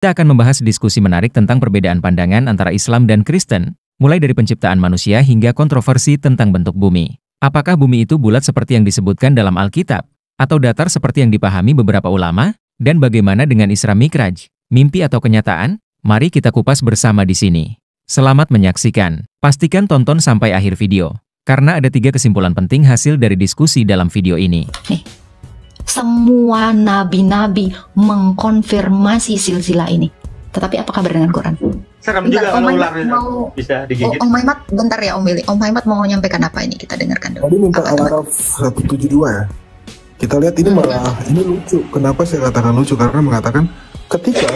Kita akan membahas diskusi menarik tentang perbedaan pandangan antara Islam dan Kristen, mulai dari penciptaan manusia hingga kontroversi tentang bentuk bumi. Apakah bumi itu bulat seperti yang disebutkan dalam Alkitab, atau datar seperti yang dipahami beberapa ulama? Dan bagaimana dengan Isra Mikraj, mimpi atau kenyataan? Mari kita kupas bersama di sini. Selamat menyaksikan. Pastikan tonton sampai akhir video, karena ada 3 kesimpulan penting hasil dari diskusi dalam video ini. Semua nabi-nabi mengkonfirmasi silsilah ini. Tetapi apa kabar dengan Quran? Serem juga kalau ularnya bisa digigit. Om Maimat, bentar ya Om Willy. Om Maimat mau menyampaikan apa ini? Kita dengarkan dulu. Tadi minta Al-Araf 172 ya. Kita lihat ini malah ini lucu. Kenapa saya katakan lucu? Karena mengatakan ketika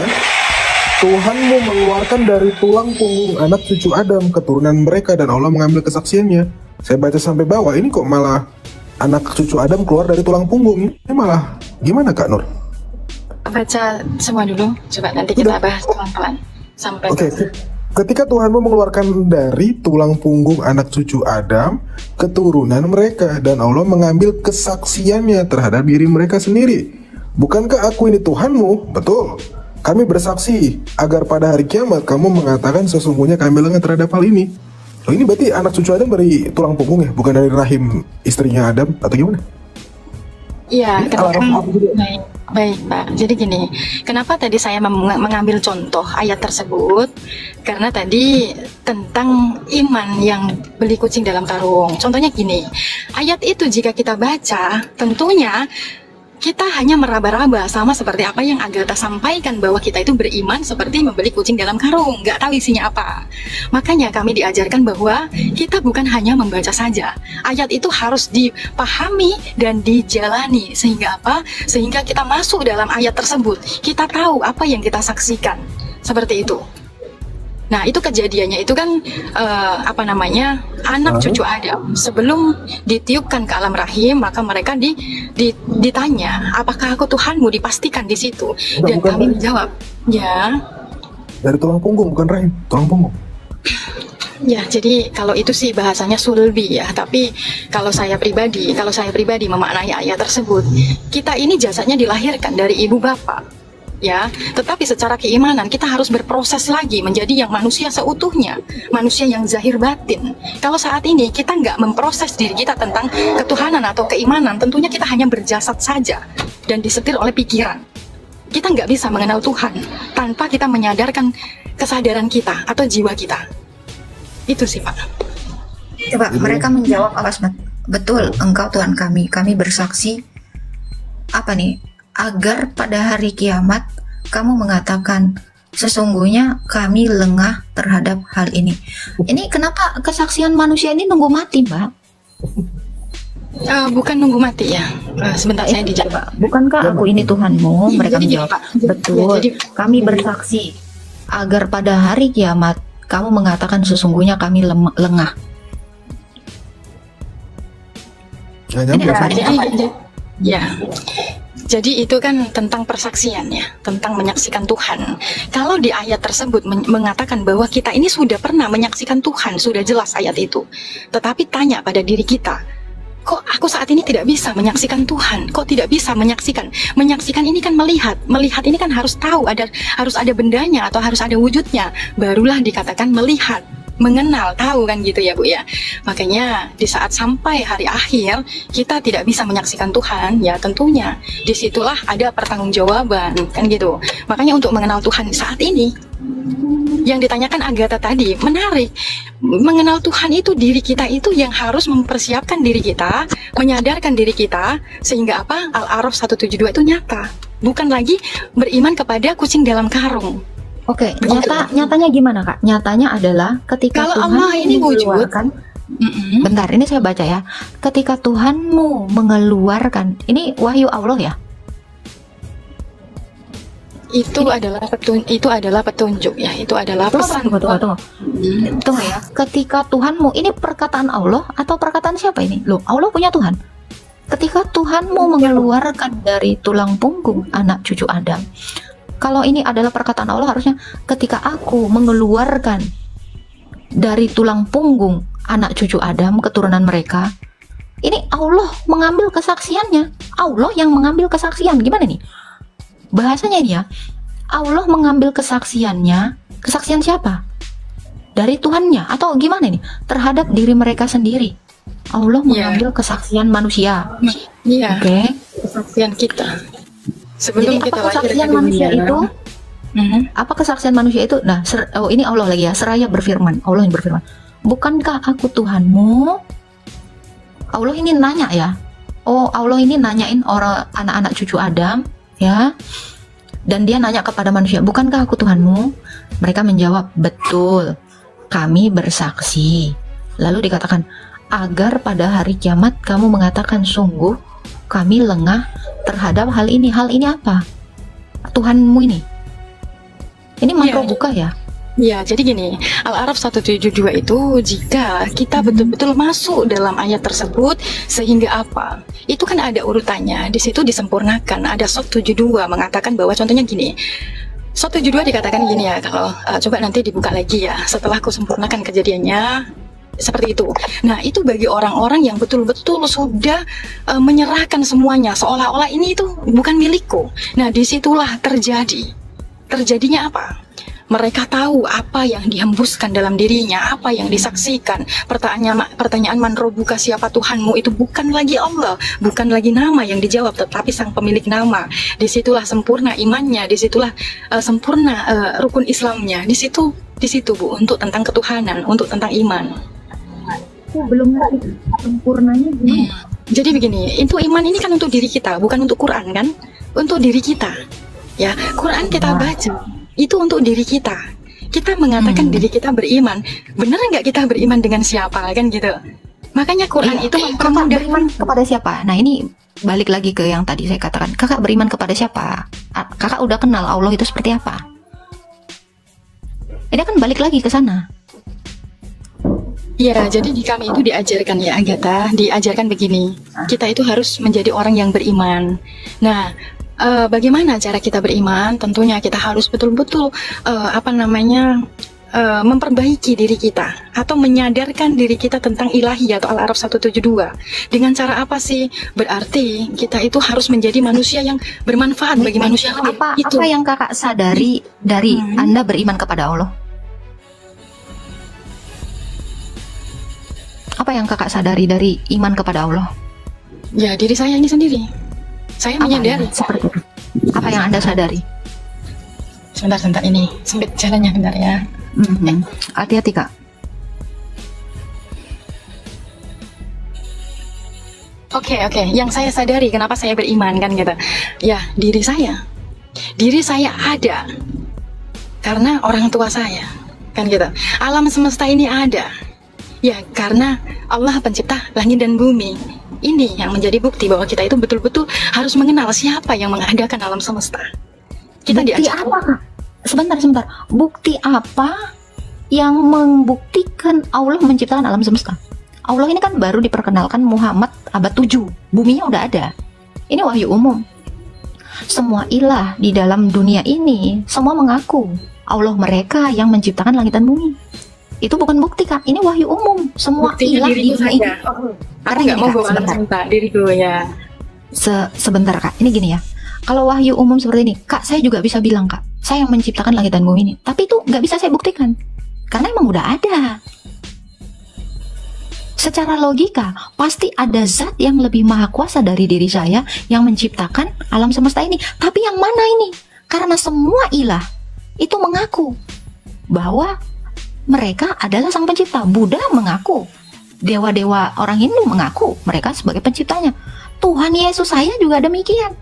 Tuhanmu mengeluarkan dari tulang punggung anak cucu Adam keturunan mereka dan Allah mengambil kesaksiannya. Saya baca sampai bawah, ini kok malah anak cucu Adam keluar dari tulang punggung. Ini malah gimana Kak Nur? Baca semua dulu, coba nanti kita bahas pelan-pelan sampai. Oke. Ketika Tuhanmu mengeluarkan dari tulang punggung anak cucu Adam keturunan mereka dan Allah mengambil kesaksiannya terhadap diri mereka sendiri. Bukankah aku ini Tuhanmu? Betul. Kami bersaksi agar pada hari kiamat kamu mengatakan sesungguhnya kami lengah terhadap hal ini. Oh, ini berarti anak cucu Adam dari tulang punggung ya, bukan dari rahim istrinya Adam atau gimana? Iya, baik Pak. Jadi gini, kenapa tadi saya mengambil contoh ayat tersebut? Karena tadi tentang iman yang beli kucing dalam karung. Contohnya gini, ayat itu jika kita baca, tentunya kita hanya meraba-raba sama seperti apa yang Agatha sampaikan, bahwa kita itu beriman seperti membeli kucing dalam karung, nggak tahu isinya apa. Makanya kami diajarkan bahwa kita bukan hanya membaca saja. Ayat itu harus dipahami dan dijalani. Sehingga apa? Sehingga kita masuk dalam ayat tersebut. Kita tahu apa yang kita saksikan. Seperti itu. Nah, itu kejadiannya itu kan anak cucu Adam sebelum ditiupkan ke alam rahim, maka mereka ditanya, apakah aku Tuhanmu? Dipastikan di situ. Dan kami menjawab, ya. Dari tulang punggung, bukan rahim, tulang punggung. Ya, jadi kalau itu sih bahasanya sulbi ya. Tapi kalau saya pribadi memaknai ayat tersebut, kita ini jasadnya dilahirkan dari ibu bapak. Ya, tetapi secara keimanan kita harus berproses lagi menjadi yang manusia seutuhnya, manusia yang zahir batin. Kalau saat ini kita nggak memproses diri kita tentang ketuhanan atau keimanan, tentunya kita hanya berjasad saja dan disetir oleh pikiran. Kita nggak bisa mengenal Tuhan tanpa kita menyadarkan kesadaran kita atau jiwa kita. Itu sih Pak. Coba mereka menjawab apa Mas? Betul, Engkau Tuhan kami bersaksi apa nih? Agar pada hari kiamat kamu mengatakan sesungguhnya kami lengah terhadap hal ini. Ini kenapa kesaksian manusia ini nunggu mati, Mbak? Bukan nunggu mati ya. Sebentar saya dijawab. Bukankah aku ini Tuhanmu? Mereka menjawab, betul. Kami bersaksi agar pada hari kiamat kamu mengatakan sesungguhnya kami lengah. Ya. Jadi itu kan tentang persaksian ya, tentang menyaksikan Tuhan. Kalau di ayat tersebut mengatakan bahwa kita ini sudah pernah menyaksikan Tuhan, sudah jelas ayat itu. Tetapi tanya pada diri kita, kok aku saat ini tidak bisa menyaksikan Tuhan? Kok tidak bisa menyaksikan? Menyaksikan ini kan melihat ini kan harus tahu, harus ada bendanya atau harus ada wujudnya, barulah dikatakan melihat. Mengenal, tahu kan gitu ya Bu ya. Makanya di saat sampai hari akhir kita tidak bisa menyaksikan Tuhan, ya tentunya disitulah ada pertanggungjawaban kan gitu. Makanya untuk mengenal Tuhan saat ini yang ditanyakan Agatha tadi menarik. Mengenal Tuhan itu diri kita itu yang harus mempersiapkan diri kita, menyadarkan diri kita sehingga apa? Al-Araf 172 itu nyata. Bukan lagi beriman kepada kucing dalam karung. Oke, nyatanya gimana Kak? Nyatanya adalah ketika kalau Tuhan Allah ini mengeluarkan, bentar ini saya baca ya. Ketika Tuhanmu mengeluarkan, ini wahyu Allah ya? Itu adalah petunjuk ya, itu adalah pesan. Tunggu ya. Ketika Tuhanmu, ini perkataan Allah atau perkataan siapa ini? Loh, Allah punya Tuhan. Ketika Tuhanmu mengeluarkan dari tulang punggung anak cucu Adam. Kalau ini adalah perkataan Allah, harusnya ketika aku mengeluarkan dari tulang punggung anak cucu Adam, keturunan mereka, ini Allah mengambil kesaksiannya. Allah yang mengambil kesaksian. Gimana nih? Bahasanya ini ya, Allah mengambil kesaksiannya, kesaksian siapa? Dari Tuhannya atau gimana ini? Terhadap diri mereka sendiri. Allah mengambil kesaksian manusia. Iya. Oke. Kesaksian kita. Jadi apa kesaksian manusia itu? Apa kesaksian manusia itu? Nah, ini Allah lagi ya. Seraya berfirman. Allah yang berfirman. Bukankah aku Tuhanmu? Allah ini nanya ya. Oh, Allah ini nanyain orang anak-anak cucu Adam, ya. Dan dia nanya kepada manusia, bukankah aku Tuhanmu? Mereka menjawab, betul. Kami bersaksi. Lalu dikatakan, agar pada hari kiamat kamu mengatakan sungguh kami lengah terhadap hal ini. Hal ini apa? Tuhanmu ini. Ini makro buka ya? Ya, jadi gini, Al-A'raf 172 itu jika kita betul-betul masuk dalam ayat tersebut sehingga apa? Itu kan ada urutannya, di situ disempurnakan. Ada Sot 72 mengatakan bahwa contohnya gini. Sot 72 dikatakan gini ya, kalau coba nanti dibuka lagi ya, setelah aku sempurnakan kejadiannya seperti itu. Nah, itu bagi orang-orang yang betul-betul sudah menyerahkan semuanya, seolah-olah ini itu bukan milikku. Nah, disitulah terjadinya apa? Mereka tahu apa yang dihembuskan dalam dirinya, apa yang disaksikan. Pertanyaan man robuka, siapa Tuhanmu, itu bukan lagi Allah, bukan lagi nama yang dijawab, tetapi sang pemilik nama. Disitulah sempurna imannya, disitulah sempurna rukun Islamnya. Di situ Bu, untuk tentang ketuhanan, untuk tentang iman. Belum lagi sempurnanya gimana? Jadi begini, itu iman ini kan untuk diri kita, bukan untuk Quran kan? Untuk diri kita. Ya, Quran kita baca. Itu untuk diri kita. Kita mengatakan diri kita beriman. Benar nggak kita beriman dengan siapa kan gitu? Makanya Quran itu mempermudah. Beriman kepada siapa? Nah, ini balik lagi ke yang tadi saya katakan. Kakak beriman kepada siapa? Kakak udah kenal Allah itu seperti apa? Ini kan balik lagi ke sana. Ya, jadi di kami itu diajarkan ya Agatha, diajarkan begini. Kita itu harus menjadi orang yang beriman. Nah, bagaimana cara kita beriman? Tentunya kita harus betul-betul memperbaiki diri kita atau menyadarkan diri kita tentang ilahi atau Al-A'raf 172. Dengan cara apa sih? Berarti kita itu harus menjadi manusia yang bermanfaat bagi manusia lain. Apa yang kakak sadari dari Anda beriman kepada Allah? Apa yang kakak sadari dari iman kepada Allah? Ya, diri saya ini sendiri. Saya menyadari. Seperti itu. Apa yang Anda sadari? Sebentar ini sempit jalannya, bentar ya. Hati-hati Kak. Oke. Yang saya sadari kenapa saya beriman kan gitu. Ya, diri saya ada karena orang tua saya kan gitu. Alam semesta ini ada ya karena Allah pencipta langit dan bumi. Ini yang menjadi bukti bahwa kita itu betul-betul harus mengenal siapa yang mengadakan alam semesta. Kita bukti diajarkan. Apa Kak? Sebentar. Bukti apa yang membuktikan Allah menciptakan alam semesta? Allah ini kan baru diperkenalkan Muhammad abad 7. Buminya udah ada. Ini wahyu umum. Semua ilah di dalam dunia ini semua mengaku Allah mereka yang menciptakan langit dan bumi. Itu bukan bukti Kak, ini wahyu umum. Semua ilah di dunia ini. Aku nggak mau bawa alam semesta diriku ya. Sebentar Kak, ini gini ya. Kalau wahyu umum seperti ini, Kak, saya juga bisa bilang Kak, saya yang menciptakan langit dan bumi ini. Tapi itu nggak bisa saya buktikan, karena emang udah ada. Secara logika, pasti ada zat yang lebih maha kuasa dari diri saya yang menciptakan alam semesta ini. Tapi yang mana ini? Karena semua ilah itu mengaku bahwa mereka adalah sang pencipta. Buddha mengaku, dewa-dewa orang Hindu mengaku mereka sebagai penciptanya. Tuhan Yesus saya juga demikian.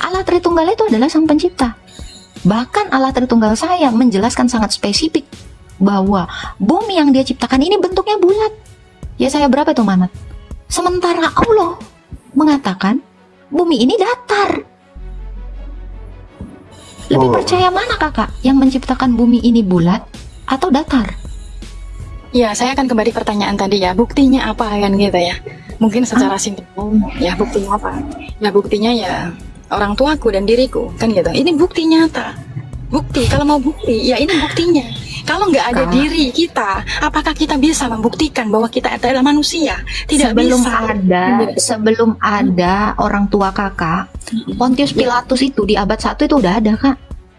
Allah Tritunggal itu adalah sang pencipta. Bahkan Allah Tritunggal saya menjelaskan sangat spesifik bahwa bumi yang dia ciptakan ini bentuknya bulat. Ya saya berapa itu Mamat? Sementara Allah mengatakan bumi ini datar. Lebih percaya mana Kakak? Yang menciptakan bumi ini bulat atau datar? Ya, saya akan kembali pertanyaan tadi ya. Buktinya apa kan gitu ya? Mungkin secara simpel ya buktinya apa? Ya buktinya ya orang tuaku dan diriku kan gitu. Ini bukti nyata. Bukti, kalau mau bukti ya ini buktinya. Kalau nggak ada Kak. diri kita, apakah kita bisa membuktikan bahwa kita adalah manusia? Tidak sebelum bisa. sebelum ada orang tua kakak, Pontius Pilatus itu di abad 1 itu udah ada, Kak.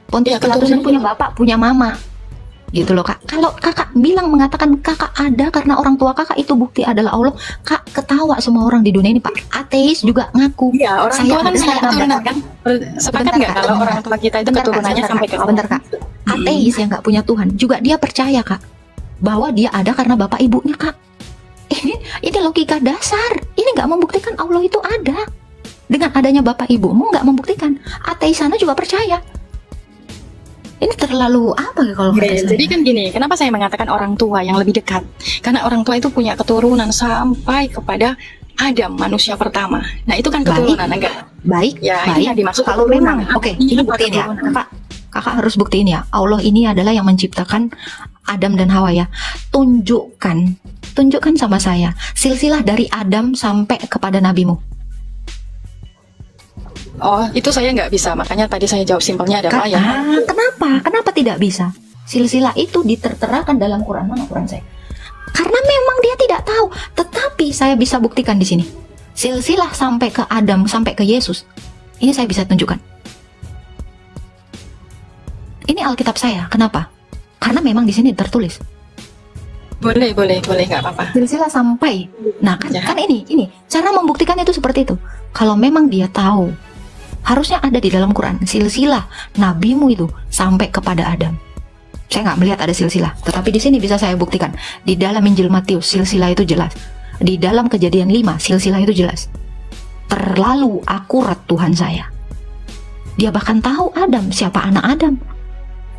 Pontius Ya, Pilatus betul. itu punya bapak, punya mama. Gitu loh, Kak. Kalau kakak bilang mengatakan kakak ada karena orang tua kakak itu bukti adalah Allah, Kak, ketawa semua orang di dunia ini, Pak. Ateis juga ngaku. Iya, orang Saya tua kan ada saya karena keturunan kan. Sepakat Sebentar, nggak Kak. kalau orang tua kita itu Bentar, Kak, keturunannya sebentar, sampai Kak. ke Sebentar, Kak. Ateis yang nggak punya Tuhan juga dia percaya, Kak, bahwa dia ada karena bapak ibunya, Kak. Ini logika dasar. Ini nggak membuktikan Allah itu ada. Dengan adanya bapak ibumu nggak membuktikan. Ateis sana juga percaya. Ini terlalu apa ya kalau kata Oke, saya? jadi kan gini, kenapa saya mengatakan orang tua yang lebih dekat? Karena orang tua itu punya keturunan sampai kepada Adam, manusia pertama. Nah, itu kan keturunan enggak? Baik, Ya, ini yang baik. dimaksud Kalau keturunan. memang, oke, Ini ini apa buktiin ya, keturunan? kakak harus buktiin ya. Allah ini adalah yang menciptakan Adam dan Hawa ya. Tunjukkan sama saya silsilah dari Adam sampai kepada nabimu. Oh, itu saya nggak bisa. Makanya tadi saya jawab simpelnya adalah ya. Kenapa tidak bisa? Silsilah itu diterterakan dalam Quran. Mana Quran saya? Karena memang dia tidak tahu. Tetapi saya bisa buktikan di sini. Silsilah sampai ke Adam, sampai ke Yesus. Ini saya bisa tunjukkan. Ini Alkitab saya. Kenapa? Karena memang di sini tertulis. Boleh, nggak apa-apa. Silsilah sampai. Nah, Ya. kan ini cara membuktikan itu seperti itu. Kalau memang dia tahu, harusnya ada di dalam Quran silsilah nabimu itu sampai kepada Adam. Saya nggak melihat ada silsilah, tetapi di sini bisa saya buktikan. Di dalam Injil Matius silsilah itu jelas. Di dalam Kejadian 5 silsilah itu jelas. Terlalu akurat Tuhan saya. Dia bahkan tahu Adam, siapa anak Adam,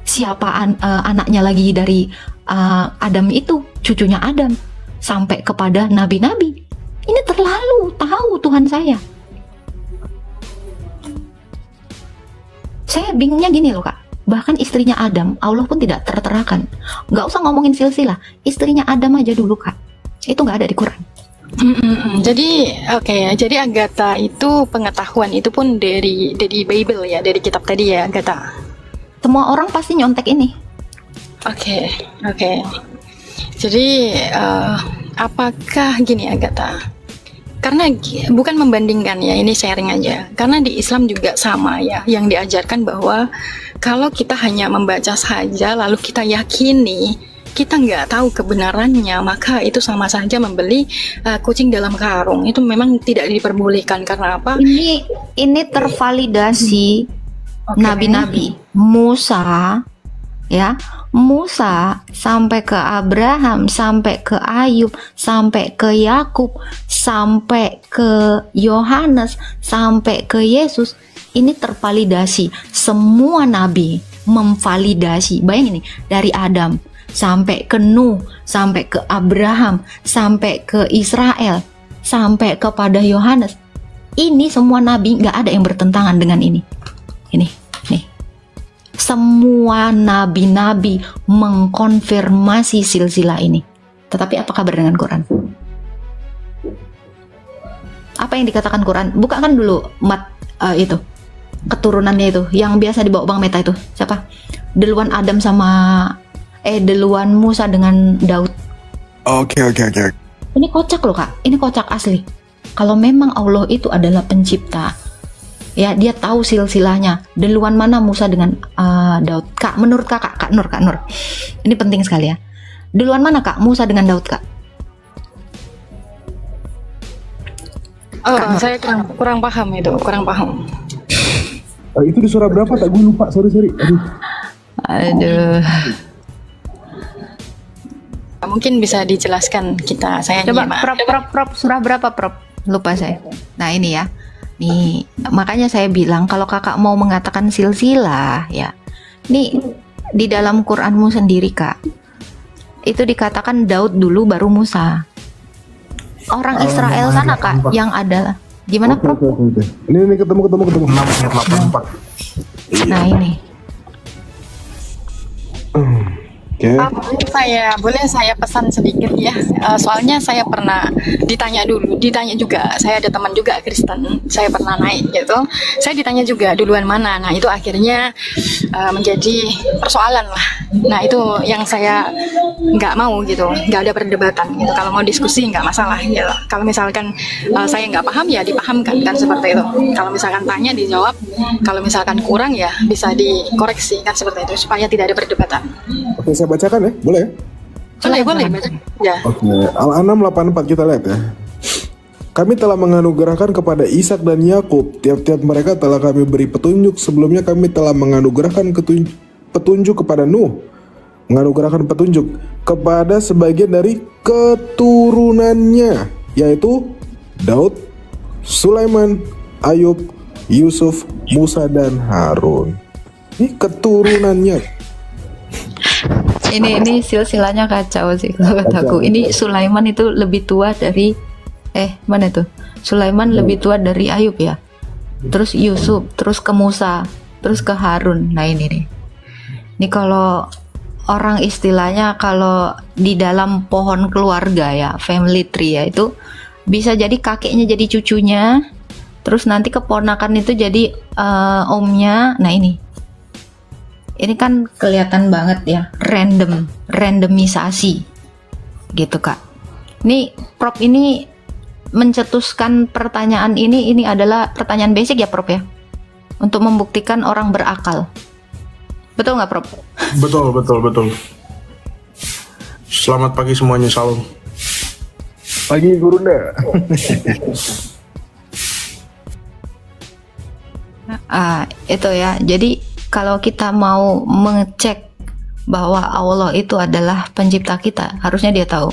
siapa anaknya lagi dari Adam itu, cucunya Adam, sampai kepada nabi-nabi. Ini terlalu tahu Tuhan saya. Saya bingungnya gini loh, Kak. Bahkan istrinya Adam, Allah pun tidak terterakan. Nggak usah ngomongin silsilah, istrinya Adam aja dulu, Kak. Itu nggak ada di Quran. Jadi oke ya. Jadi Agatha itu pengetahuan itu pun dari Bible ya, dari kitab tadi ya, Agatha. Semua orang pasti nyontek ini. Oke. Jadi apakah gini Agatha? Karena bukan membandingkan ya, ini sharing aja. Karena di Islam juga sama ya, yang diajarkan bahwa kalau kita hanya membaca saja lalu kita yakini, kita nggak tahu kebenarannya, maka itu sama saja membeli kucing dalam karung. Itu memang tidak diperbolehkan. Karena apa? Ini tervalidasi Oke. nabi-nabi. Musa sampai ke Abraham, sampai ke Ayub, sampai ke Yakub, sampai ke Yohanes, sampai ke Yesus. Ini tervalidasi. Semua nabi memvalidasi. Bayangin nih, dari Adam sampai ke Nuh, sampai ke Abraham, sampai ke Israel, sampai kepada Yohanes. Ini semua nabi, nggak ada yang bertentangan dengan ini. Ini, nih. Semua nabi-nabi mengkonfirmasi silsilah ini. Tetapi apa kabar dengan Quran? Apa yang dikatakan Quran? Bukakan dulu itu keturunannya itu, yang biasa dibawa Bang Meta itu. Siapa? Deluan Adam sama deluan Musa dengan Daud. Oke. Ini kocak loh, Kak. Ini kocak asli. Kalau memang Allah itu adalah pencipta, ya dia tahu silsilahnya. Deluan mana Musa dengan Daud? Kak, menurut Kakak, Kak Nur. Ini penting sekali ya. Deluan mana Kak Musa dengan Daud, Kak? Oh, Kak Nur. saya kurang paham itu, kurang paham. Itu di surah berapa? Tak gue lupa. Sorry. Aduh. Mungkin bisa dijelaskan saya Coba nyimak. prop surah berapa, Prop? Lupa saya. Nah, ini ya. Nih, makanya saya bilang kalau Kakak mau mengatakan silsilah ya. Nih di dalam Quranmu sendiri, Kak. Itu dikatakan Daud dulu baru Musa. Orang Israel sana, Kak, yang ada. Gimana, Prof? Oke. Ini ketemu. 6 ayat 84. Nah, ini. Oke. Boleh saya pesan sedikit ya. Soalnya saya pernah ditanya juga. Saya ada teman juga Kristen. Saya pernah naik gitu. Saya ditanya juga duluan mana. Nah itu akhirnya menjadi persoalan lah. Nah itu yang saya nggak mau gitu. Nggak ada perdebatan gitu. Kalau mau diskusi nggak masalah gitu. Kalau misalkan saya nggak paham ya dipahamkan kan seperti itu. Kalau misalkan tanya dijawab. Kalau misalkan kurang ya bisa dikoreksi kan seperti itu supaya tidak ada perdebatan. Oke, saya bacakan ya, boleh ya? Boleh. Ya. Oke, Al-An'am 84 kita lihat ya. Kami telah menganugerahkan kepada Ishak dan Yakub, tiap-tiap mereka telah kami beri petunjuk. Sebelumnya kami telah menganugerahkan petunjuk kepada Nuh, menganugerahkan petunjuk kepada sebagian dari keturunannya, yaitu Daud, Sulaiman, Ayub, Yusuf, Musa, dan Harun. Ini keturunannya. Ini silsilahnya kacau sih kalau kataku. Ini Sulaiman itu lebih tua dari mana itu? Sulaiman lebih tua dari Ayub ya. Terus Yusuf, terus ke Musa, terus ke Harun. Nah ini nih. Ini kalau orang istilahnya kalau di dalam pohon keluarga ya, family tree ya, itu bisa jadi kakeknya jadi cucunya, terus nanti keponakan itu jadi omnya. Nah ini kan kelihatan banget ya, randomisasi gitu Kak. Ini Prof ini mencetuskan pertanyaan ini adalah pertanyaan basic ya Prof ya, untuk membuktikan orang berakal. Betul nggak Prof? Betul. Selamat pagi semuanya, salam. Pagi Gurunda. Itu ya. Jadi kalau kita mau mengecek bahwa Allah itu adalah pencipta kita, harusnya dia tahu.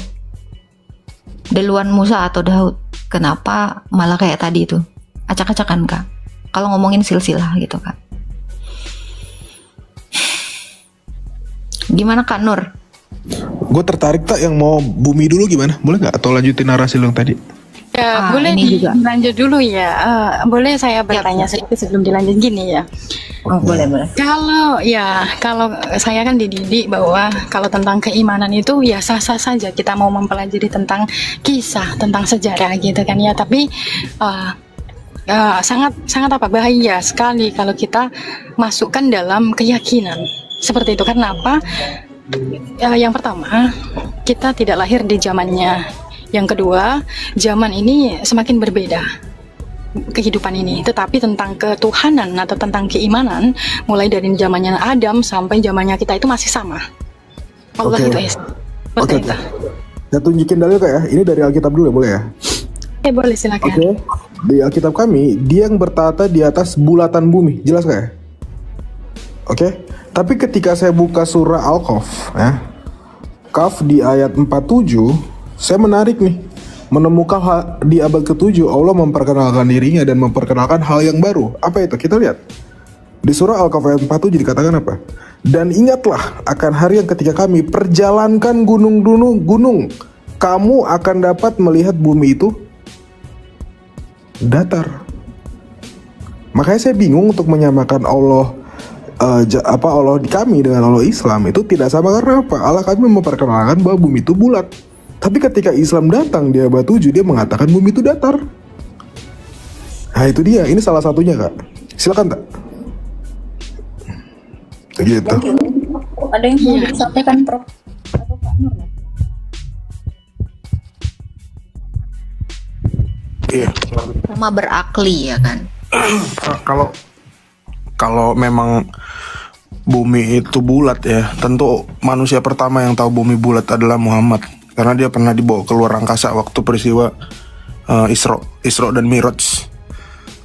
Duluan Musa atau Daud, kenapa malah kayak tadi itu? Acak-acakan Kak. Kalau ngomongin silsilah gitu Kak. Gimana Kak Nur? Gue tertarik tak yang mau bumi dulu gimana? Boleh nggak? Atau lanjutin narasi lo yang tadi? Ya, boleh dilanjut dulu ya. Boleh saya bertanya sedikit sebelum dilanjut gini ya. Boleh. Kalau saya kan dididik bahwa kalau tentang keimanan itu ya sah-sah saja kita mau mempelajari tentang kisah, tentang sejarah gitu kan ya. Tapi sangat bahaya sekali kalau kita masukkan dalam keyakinan seperti itu. Karena apa? Yang pertama, kita tidak lahir di zamannya. Yang kedua, zaman ini semakin berbeda kehidupan ini, tetapi tentang ketuhanan atau tentang keimanan mulai dari zamannya Adam sampai zamannya kita itu masih sama. Allah itu ya. Oke. Saya tunjukin dalil Kak ya. Ini dari Alkitab dulu ya, boleh ya? Boleh silakan. Oke. Di Alkitab kami, dia yang bertata di atas bulatan bumi. Jelas Kak ya? Oke. Tapi ketika saya buka surah Al-Kahf ya, Kaf di ayat 47, saya menarik nih, menemukan di abad ke-7 Allah memperkenalkan dirinya dan memperkenalkan hal yang baru. Apa itu? Kita lihat. Di surah Al-Kahf ayat 47 dikatakan apa? Dan ingatlah akan hari yang ketika kami perjalankan gunung, kamu akan dapat melihat bumi itu datar. Makanya saya bingung untuk menyamakan Allah Allah di kami dengan Allah Islam itu tidak sama. Karena apa? Allah kami memperkenalkan bahwa bumi itu bulat. Tapi ketika Islam datang di abad 7, dia mengatakan bumi itu datar. Nah itu dia, ini salah satunya Kak. Silakan tak? Gitu. Ada yang mau disampaikan Prof? Atau Kak Nur ya? Iya. Sama berakli ya kan? Kalau memang bumi itu bulat ya, tentu manusia pertama yang tahu bumi bulat adalah Muhammad. Karena dia pernah dibawa keluar angkasa waktu peristiwa Isra dan Miraj.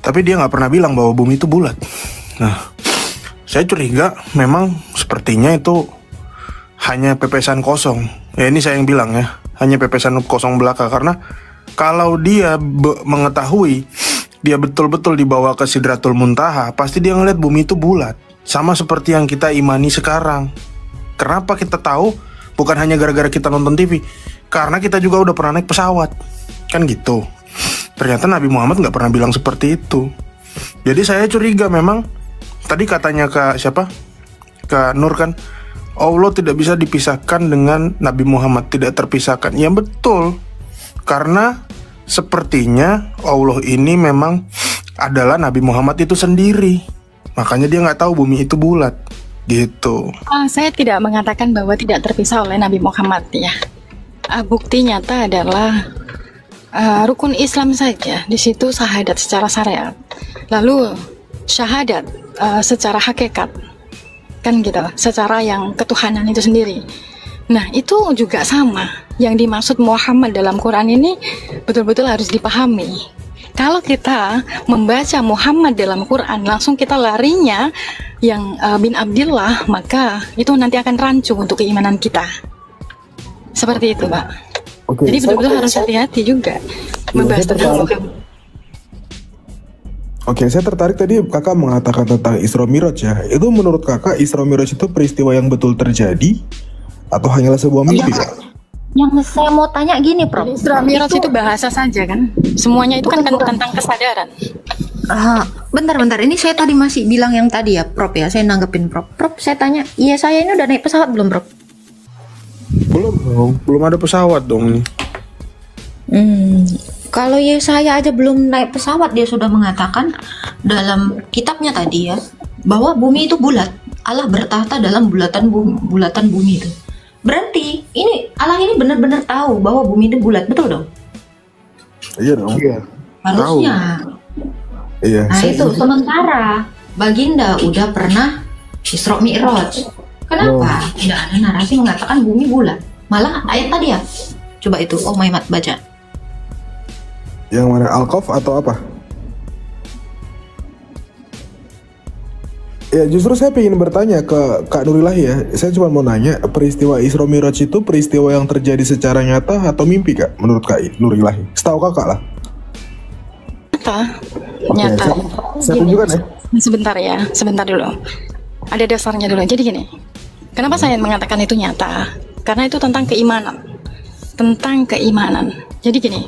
Tapi dia nggak pernah bilang bahwa bumi itu bulat. Nah, saya curiga memang sepertinya itu hanya pepesan kosong. Ya ini saya yang bilang ya, hanya pepesan kosong belaka. Karena kalau dia mengetahui dia betul-betul dibawa ke Sidratul Muntaha, pasti dia ngeliat bumi itu bulat. Sama seperti yang kita imani sekarang. Kenapa kita tahu? Bukan hanya gara-gara kita nonton TV, karena kita juga udah pernah naik pesawat. Kan gitu. Ternyata Nabi Muhammad nggak pernah bilang seperti itu. Jadi saya curiga memang, tadi katanya Kak siapa? Kak Nur kan, Allah tidak bisa dipisahkan dengan Nabi Muhammad, tidak terpisahkan. Ya betul, karena sepertinya Allah ini memang adalah Nabi Muhammad itu sendiri. Makanya dia nggak tahu bumi itu bulat, gitu. Saya tidak mengatakan bahwa tidak terpisah oleh Nabi Muhammad ya. Bukti nyata adalah rukun Islam saja. Di situ syahadat secara syariat, lalu syahadat secara hakikat, kan gitu, secara yang ketuhanan itu sendiri. Nah, itu juga sama. Yang dimaksud Muhammad dalam Quran ini betul-betul harus dipahami. Kalau kita membaca Muhammad dalam Quran, langsung kita larinya yang bin Abdillah, maka itu nanti akan rancu untuk keimanan kita. Seperti itu, Pak. Jadi betul-betul harus hati-hati juga membahas tentang Muhammad. Oke, saya tertarik tadi kakak mengatakan tentang Isra Miraj ya. Itu menurut kakak Isra Miraj itu peristiwa yang betul terjadi atau hanyalah sebuah mimpi? Yang saya mau tanya gini, Prof. Isra Miraj itu bahasa saja kan? Semuanya itu kan tentang kesadaran. Bentar. Ini saya tadi masih bilang yang tadi ya, Prof ya. Saya nanggepin Prof. Prof, saya tanya, iya saya ini udah naik pesawat belum, Prof? Belum ada pesawat dong ini. Kalau Yesaya aja belum naik pesawat, dia sudah mengatakan dalam kitabnya tadi ya, bahwa bumi itu bulat. Allah bertahta dalam bulatan bumi itu. Berarti ini Allah ini benar-benar tahu bahwa bumi itu bulat, betul dong? Iya dong. Iya. Harusnya. Iya. Nah itu sementara Baginda udah pernah Isra Mi'raj. Kenapa tidak ada narasi mengatakan bumi bulat? Malah ayat tadi ya. Coba itu Om Maimat baca. Yang mana, Al-Qaf atau apa? Ya justru saya ingin bertanya ke Kak Nurilahi ya. Saya cuma mau nanya, peristiwa Isra Miraj itu peristiwa yang terjadi secara nyata atau mimpi Kak? Menurut Kak Nurilahi, setahu kakak lah. Nyata. Saya tunjukkan ya. Sebentar dulu. Ada dasarnya dulu. Jadi gini, kenapa saya mengatakan itu nyata? Karena itu tentang keimanan. Jadi gini,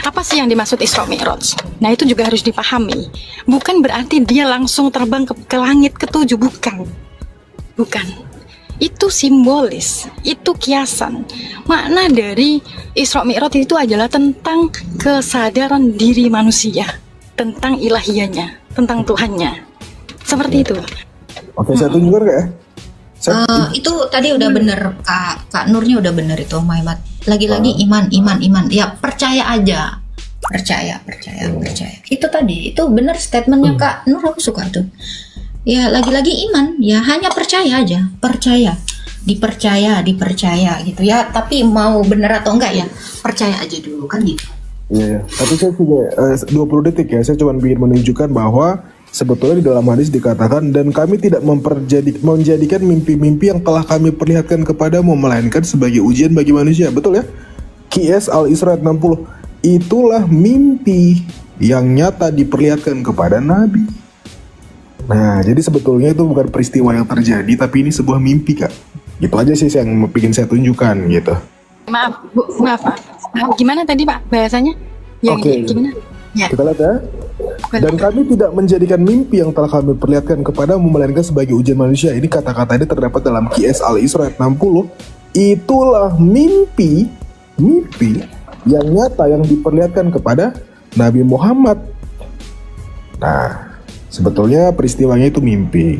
apa sih yang dimaksud Isra Mi'raj? Nah itu juga harus dipahami. Bukan berarti dia langsung terbang ke langit ketujuh, bukan. Itu simbolis, itu kiasan. Makna dari Isra Mi'raj itu adalah tentang kesadaran diri manusia, tentang ilahiyahnya, tentang Tuhannya. Seperti itu. Oke, saya tunjukkan Kak ya. Itu tadi udah bener, Kak Nurnya udah bener itu, Maimat. Lagi-lagi iman. Ya percaya aja. Percaya. Itu tadi, itu bener statementnya Kak Nur, aku suka tuh. Ya lagi-lagi iman, ya hanya percaya aja. Dipercaya gitu ya. Tapi mau bener atau enggak ya, percaya aja dulu kan gitu. Iya. Tapi saya juga 20 detik ya. Saya cuma ingin menunjukkan bahwa sebetulnya di dalam hadis dikatakan, dan kami tidak menjadikan mimpi-mimpi yang telah kami perlihatkan kepadamu melainkan sebagai ujian bagi manusia. Betul ya? QS Al-Isra 60. Itulah mimpi yang nyata diperlihatkan kepada Nabi. Nah, jadi sebetulnya itu bukan peristiwa yang terjadi, tapi ini sebuah mimpi Kak. Gitu aja sih yang ingin saya tunjukkan gitu. Maaf. Gimana tadi Pak bahasanya? Oke. Gimana? Ya. Kita lihat ya. Dan kami tidak menjadikan mimpi yang telah kami perlihatkan kepadamu melainkan sebagai ujian manusia. Ini kata-kata ini terdapat dalam QS Al-Isra 60. Itulah mimpi yang nyata yang diperlihatkan kepada Nabi Muhammad. Nah, sebetulnya peristiwanya itu mimpi.